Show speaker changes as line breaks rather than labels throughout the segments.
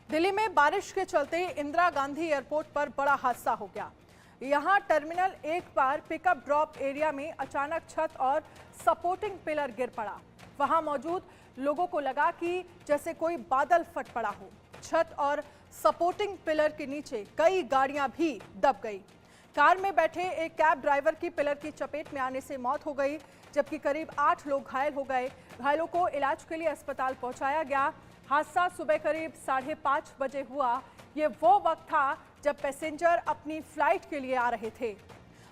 दिल्ली में बारिश के चलते इंदिरा गांधी एयरपोर्ट पर बड़ा हादसा हो गया। यहां टर्मिनल 1 पर पिकअप ड्रॉप एरिया में अचानक छत और सपोर्टिंग पिलर गिर पड़ा। वहां मौजूद लोगों को लगा कि जैसे कोई बादल फट पड़ा हो। छत और सपोर्टिंग पिलर के नीचे कई गाड़ियां भी दब गई। कार में बैठे एक कैब ड्राइवर की पिलर की चपेट में आने से मौत हो गई, जबकि करीब 8 लोग घायल हो गए। घायलों को इलाज के लिए अस्पताल पहुंचाया गया। हादसा सुबह करीब 5:30 बजे हुआ। ये वो वक्त था जब पैसेंजर अपनी फ्लाइट के लिए आ रहे थे।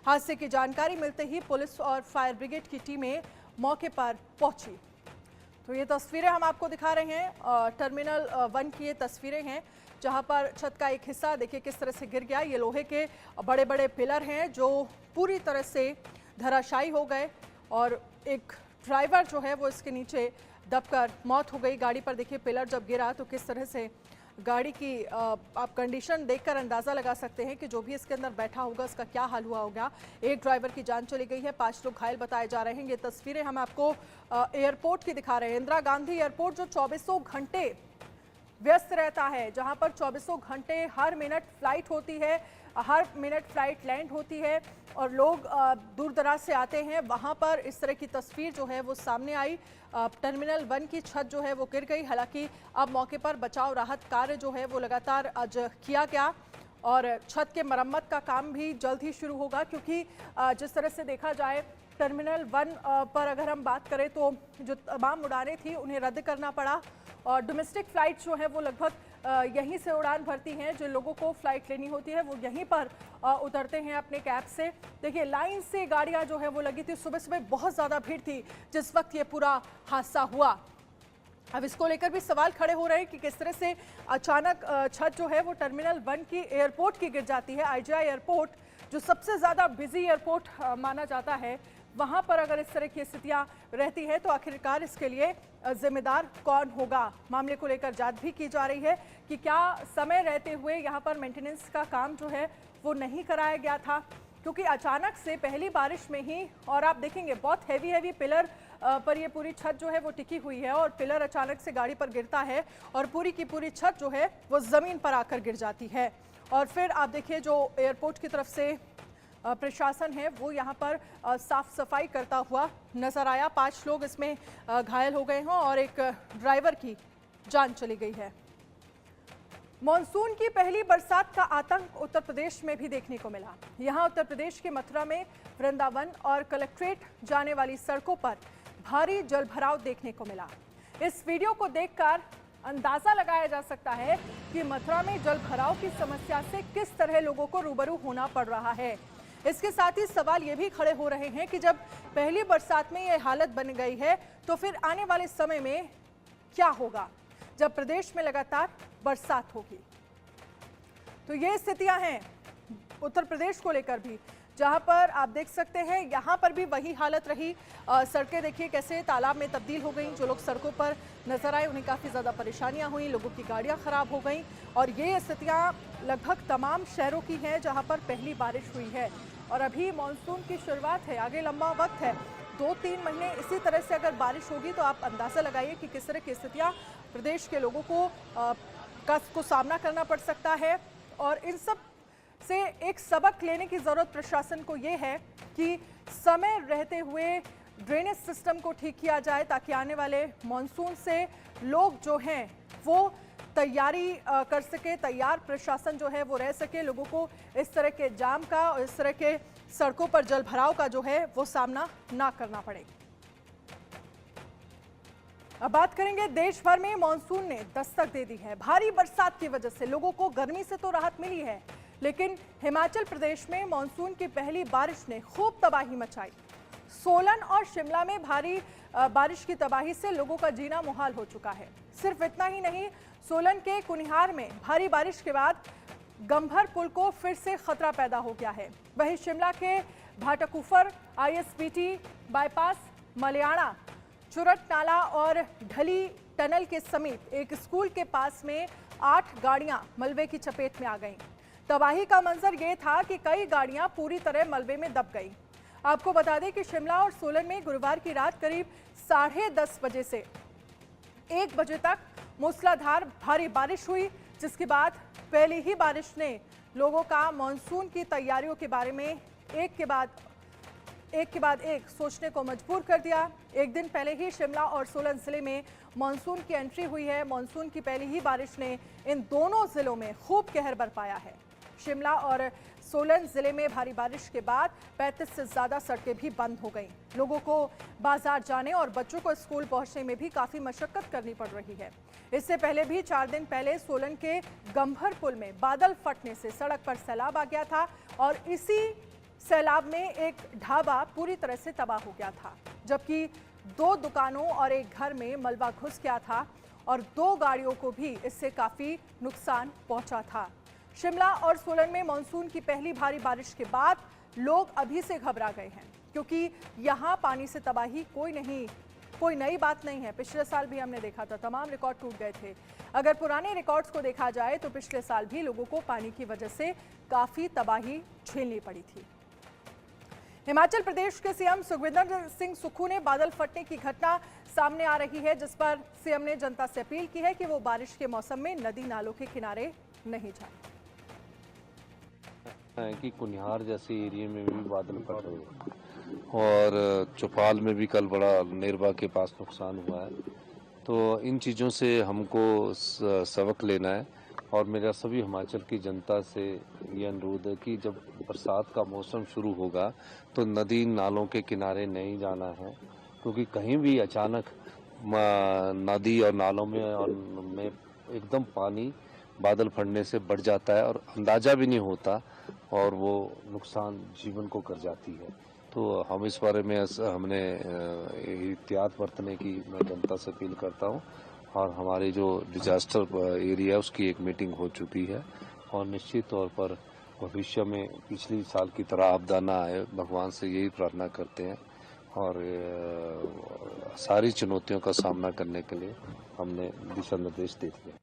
हादसे की जानकारी मिलते ही पुलिस और फायर ब्रिगेड की टीमें मौके पर पहुंची। तो ये तस्वीरें हम आपको दिखा रहे हैं, टर्मिनल 1 की ये तस्वीरें हैं, जहां पर छत का एक हिस्सा देखिए किस तरह से गिर गया। ये लोहे के बड़े बड़े पिलर हैं जो पूरी तरह से धराशायी हो गए और एक ड्राइवर जो है वो इसके नीचे दबकर मौत हो गई। गाड़ी पर देखिए पिलर जब गिरा तो किस तरह से गाड़ी की आप कंडीशन देखकर अंदाज़ा लगा सकते हैं कि जो भी इसके अंदर बैठा होगा उसका क्या हाल हुआ होगा। एक ड्राइवर की जान चली गई है, 5 लोग घायल बताए जा रहे हैं। ये तस्वीरें हम आपको एयरपोर्ट की दिखा रहे हैं। इंदिरा गांधी एयरपोर्ट जो 24 घंटे व्यस्त रहता है, जहां पर 24 घंटे हर मिनट फ्लाइट होती है, हर मिनट फ्लाइट लैंड होती है और लोग दूर दराज से आते हैं। वहां पर इस तरह की तस्वीर जो है वो सामने आई। टर्मिनल 1 की छत जो है वो गिर गई। हालांकि अब मौके पर बचाव राहत कार्य जो है वो लगातार आज किया गया और छत के मरम्मत का काम भी जल्द ही शुरू होगा, क्योंकि जिस तरह से देखा जाए टर्मिनल 1 पर अगर हम बात करें तो जो तमाम उड़ानें थी उन्हें रद्द करना पड़ा और डोमेस्टिक फ़्लाइट जो है वो लगभग यहीं से उड़ान भरती हैं। जो लोगों को फ़्लाइट लेनी होती है वो यहीं पर उतरते हैं अपने कैब से। देखिए लाइन से गाड़ियां जो है वो लगी थी। सुबह सुबह बहुत ज़्यादा भीड़ थी जिस वक्त ये पूरा हादसा हुआ। अब इसको लेकर भी सवाल खड़े हो रहे हैं कि किस तरह से अचानक छत जो है वो टर्मिनल 1 की एयरपोर्ट की गिर जाती है। IGI एयरपोर्ट जो सबसे ज़्यादा बिजी एयरपोर्ट माना जाता है, वहां पर अगर इस तरह की स्थितियां रहती है तो आखिरकार इसके लिए जिम्मेदार कौन होगा। मामले को लेकर जांच भी की जा रही है कि क्या समय रहते हुए यहां पर मेंटेनेंस का काम जो है वो नहीं कराया गया था, क्योंकि अचानक से पहली बारिश में ही, और आप देखेंगे बहुत हैवी पिलर पर ये पूरी छत जो है वो टिकी हुई है और पिलर अचानक से गाड़ी पर गिरता है और पूरी की पूरी छत जो है वो ज़मीन पर आकर गिर जाती है। और फिर आप देखिए जो एयरपोर्ट की तरफ से प्रशासन है वो यहाँ पर साफ सफाई करता हुआ नजर आया। 5 लोग इसमें घायल हो गए हैं और एक ड्राइवर की जान चली गई है। मॉनसून की पहली बरसात का आतंक उत्तर प्रदेश में भी देखने को मिला। यहाँ उत्तर प्रदेश के मथुरा में वृंदावन और कलेक्ट्रेट जाने वाली सड़कों पर भारी जलभराव देखने को मिला। इस वीडियो को देखकर अंदाजा लगाया जा सकता है कि मथुरा में जलभराव की समस्या से किस तरह लोगों को रूबरू होना पड़ रहा है। इसके साथ ही सवाल ये भी खड़े हो रहे हैं कि जब पहली बरसात में ये हालत बन गई है तो फिर आने वाले समय में क्या होगा जब प्रदेश में लगातार बरसात होगी। तो ये स्थितियां हैं उत्तर प्रदेश को लेकर भी, जहां पर आप देख सकते हैं यहां पर भी वही हालत रही। सड़कें देखिए कैसे तालाब में तब्दील हो गई। जो लोग सड़कों पर नजर आए उन्हें काफ़ी ज़्यादा परेशानियां हुई, लोगों की गाड़ियां खराब हो गई और ये स्थितियां लगभग तमाम शहरों की हैं जहां पर पहली बारिश हुई है। और अभी मानसून की शुरुआत है, आगे लंबा वक्त है, 2-3 महीने इसी तरह से अगर बारिश होगी तो आप अंदाज़ा लगाइए कि किस तरह की स्थितियाँ प्रदेश के लोगों को सामना करना पड़ सकता है। और इन सब से एक सबक लेने की ज़रूरत प्रशासन को ये है कि समय रहते हुए ड्रेनेज सिस्टम को ठीक किया जाए, ताकि आने वाले मानसून से लोग जो हैं वो तैयारी कर सके, तैयार प्रशासन जो है वो रह सके, लोगों को इस तरह के जाम का और इस तरह के सड़कों पर जलभराव का जो है वो सामना ना करना पड़े। अब बात करेंगे, देश भर में मानसून ने दस्तक दे दी है। भारी बरसात की वजह से लोगों को गर्मी से तो राहत मिली है, लेकिन हिमाचल प्रदेश में मानसून की पहली बारिश ने खूब तबाही मचाई। सोलन और शिमला में भारी बारिश की तबाही से लोगों का जीना मुहाल हो चुका है। सिर्फ इतना ही नहीं, सोलन के कुनिहार में भारी बारिश के बाद गंभर पुल को फिर से खतरा पैदा हो गया है। वहीं शिमला के भाटाकुफर, ISBT बाईपास, मलयाना, चुरट नाला और ढली टनल के समीप एक स्कूल के पास में 8 गाड़ियां मलबे की चपेट में आ गईं। तबाही का मंजर ये था कि कई गाड़ियां पूरी तरह मलबे में दब गईं। आपको बता दें कि शिमला और सोलन में गुरुवार की रात करीब 10:30 बजे से 1 बजे तक मूसलाधार भारी बारिश हुई, जिसके बाद पहली ही बारिश ने लोगों का मानसून की तैयारियों के बारे में एक के बाद एक सोचने को मजबूर कर दिया। एक दिन पहले ही शिमला और सोलन जिले में मानसून की एंट्री हुई है। मानसून की पहली ही बारिश ने इन दोनों जिलों में खूब कहर बरपाया है। शिमला और सोलन जिले में भारी बारिश के बाद 35 से ज्यादा सड़कें भी बंद हो गईं। लोगों को बाजार जाने और बच्चों को स्कूल पहुंचने में भी काफी मशक्कत करनी पड़ रही है। इससे पहले भी 4 दिन पहले सोलन के गंभर पुल में बादल फटने से सड़क पर सैलाब आ गया था और इसी सैलाब में एक ढाबा पूरी तरह से तबाह हो गया था, जबकि 2 दुकानों और एक घर में मलबा घुस गया था और 2 गाड़ियों को भी इससे काफी नुकसान पहुंचा था। शिमला और सोलन में मानसून की पहली भारी बारिश के बाद लोग अभी से घबरा गए हैं, क्योंकि यहां पानी से तबाही कोई नई बात नहीं है। पिछले साल भी हमने देखा था, तमाम रिकॉर्ड टूट गए थे। अगर पुराने रिकॉर्ड्स को देखा जाए तो पिछले साल भी लोगों को पानी की वजह से काफी तबाही झेलनी पड़ी थी। हिमाचल प्रदेश के सीएम सुखविंदर सिंह सुक्खू ने बादल फटने की घटना सामने आ रही है, जिस पर सीएम ने जनता से अपील की है कि वो बारिश के मौसम में नदी नालों के किनारे नहीं जाए।
कि कुनिहार जैसे एरिया में भी बादल फट रहे हैं और चौपाल में भी कल बड़ा नेरबा के पास नुकसान हुआ है। तो इन चीज़ों से हमको सबक लेना है और मेरा सभी हिमाचल की जनता से ये अनुरोध है कि जब बरसात का मौसम शुरू होगा तो नदी नालों के किनारे नहीं जाना है, क्योंकि कहीं भी अचानक नदी और नालों में एकदम पानी बादल फटने से बढ़ जाता है और अंदाज़ा भी नहीं होता और वो नुकसान जीवन को कर जाती है। तो हम इस बारे में हमने एहतियात बरतने की मैं जनता से अपील करता हूँ और हमारी जो डिजास्टर एरिया है उसकी एक मीटिंग हो चुकी है और निश्चित तौर पर भविष्य में पिछली साल की तरह आपदा ना आए, भगवान से यही प्रार्थना करते हैं और सारी चुनौतियों का सामना करने के लिए हमने दिशा निर्देश दे दिए।